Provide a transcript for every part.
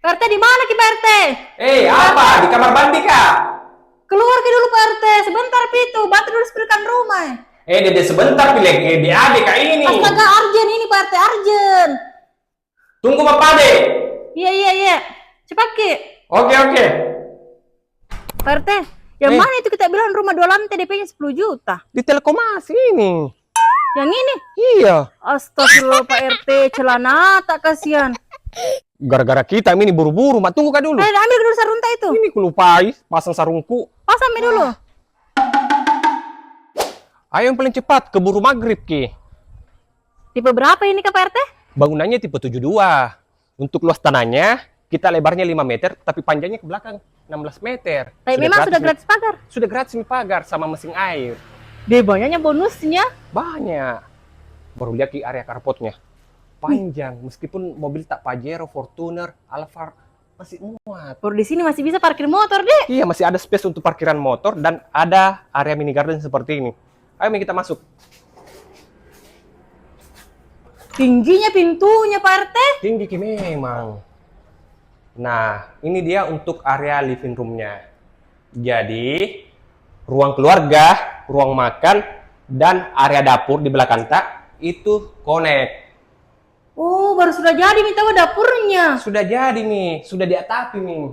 Pak RT di mana Ki Pak RT? Apa? Di kamar mandi, Kak? Keluar ke dulu Pak RT, sebentar Pitu, bantu dulu setrika rumah. Dede sebentar, pilih. Di adik, Kak ini. Astaga, Arjen ini Pak RT, Arjen. Tunggu, Bapak Ade. Iya. Cepat Ki. Oke. Pak RT, yang mana itu kita bilang rumah 2 lantai DP-nya 10 juta? Di Telekomasi ini. Yang ini? Iya. Astagfirullah Pak RT, celana tak kasihan. Gara-gara kita ini buru-buru, Mak. Tunggu, Kak, dulu. Ambil dulu sarung itu. Ini kulupai, pasang sarungku. Pasang dulu. Ayo yang paling cepat, keburu maghrib, Ki. Tipe berapa ini Kak Pak RT? Bangunannya tipe 72. Untuk luas tanahnya, kita lebarnya 5 meter, tapi panjangnya ke belakang 16 meter. Tapi memang sudah gratis pagar? Sudah gratis pagar sama mesin air. Deh, banyaknya bonusnya. Banyak. Baru lihat Ki area carportnya. Panjang, meskipun mobil tak Pajero, Fortuner, Alphard masih muat. Baru di sini masih bisa parkir motor deh. Iya, masih ada space untuk parkiran motor dan ada area mini garden seperti ini. Ayo kita masuk. Tingginya pintunya Pak RT. Tinggi Ki memang. Nah, ini dia untuk area living room-nya. Jadi, ruang keluarga, ruang makan, dan area dapur di belakang tak itu connect. Oh, baru sudah jadi nih tahu dapurnya. Sudah jadi nih, sudah diatapi nih.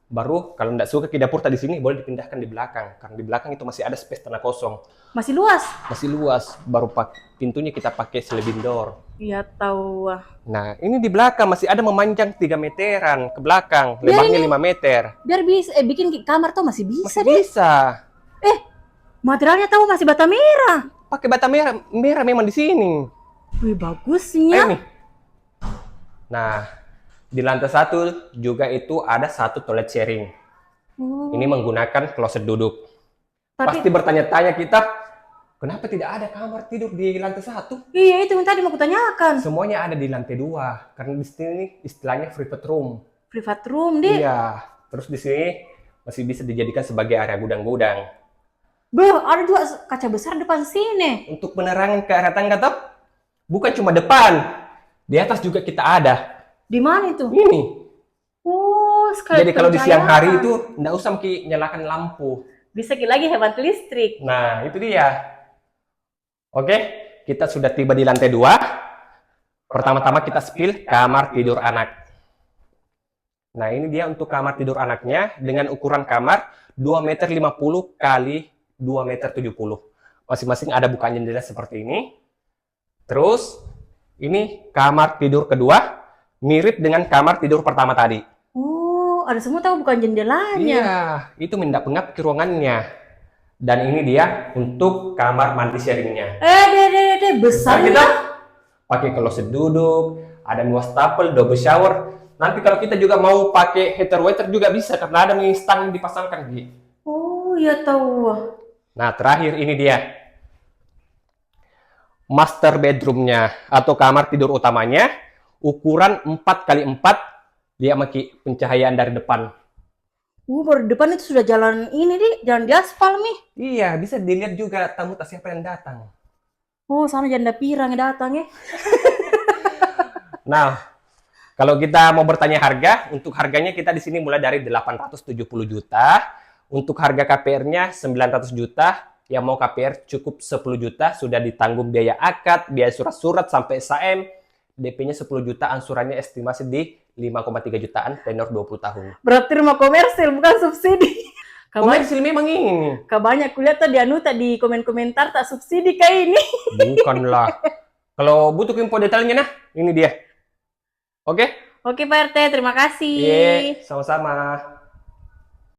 Baru kalau nggak suka ke dapur tadi sini boleh dipindahkan di belakang. Karena di belakang itu masih ada space tanah kosong. Masih luas? Masih luas. Baru pintunya kita pakai sliding door. Iya tahu. Nah, ini di belakang masih ada memanjang 3 meteran ke belakang. Lebarnya 5 meter. Biar bisa bikin kamar tuh masih bisa Masih deh. bisa. Materialnya tahu masih bata merah. Pakai bata merah memang di sini. Wih, bagusnya. Nih. Nah, di lantai 1 juga itu ada 1 toilet sharing. Ini menggunakan kloset duduk. Tapi Pasti bertanya-tanya kita, kenapa tidak ada kamar tidur di lantai 1? iya, itu yang tadi mau kutanyakan. Semuanya ada di lantai 2. Karena di sini istilahnya private room. Private room deh. Iya. Terus di sini masih bisa dijadikan sebagai area gudang-gudang. Bel, ada juga kaca besar depan sini. Untuk penerangan ke arah tangga toh, bukan cuma depan. Di atas juga kita ada. Di mana itu? Ini. Oh, sekali Jadi kalau di siang pencahayaan. hari itu nggak usah nyalakan lampu. Bisa lagi hemat listrik. Nah, itu dia. Oke, kita sudah tiba di lantai 2. Pertama-tama kita spill kamar tidur anak. Nah, ini dia untuk kamar tidur anaknya dengan ukuran kamar 2,50 meter kali 2,70 meter. Masing-masing ada bukaan jendela seperti ini. Terus, ini kamar tidur kedua, mirip dengan kamar tidur pertama tadi. Oh, ada semua tahu bukan jendelanya. Iya, itu mendak pengap ke ruangannya. Dan ini dia untuk kamar mandi sharingnya. Besar Kita ya. pakai kloset duduk, ada wastafel, double shower. Nanti kalau kita juga mau pakai heater waiter juga bisa karena ada mini stand dipasangkan gitu. Oh, ya tahu. Nah, terakhir ini dia. Master bedroomnya atau kamar tidur utamanya ukuran 4x4, dia pakai pencahayaan dari depan. Baru depan itu sudah jalan ini nih, jalan di aspal nih. Iya, bisa dilihat juga tamu siapa yang datang. Oh, sana janda pirang yang datang ya. Nah, kalau kita mau bertanya harga, untuk harganya kita di sini mulai dari 870 juta. Untuk harga KPR-nya 900 juta. Yang mau KPR cukup 10 juta, sudah ditanggung biaya akad, biaya surat-surat sampai SAM. DP-nya 10 juta, angsurannya estimasi di 5,3 jutaan, tenor 20 tahun. Berarti rumah komersil, bukan subsidi. Komersil memang ini. Banyak kuliah tuh di komen-komentar tak subsidi kayak ini. Bukanlah. Kalau butuh info detailnya, nah, ini dia. Oke? Oke Pak RT, terima kasih. Iya, sama-sama.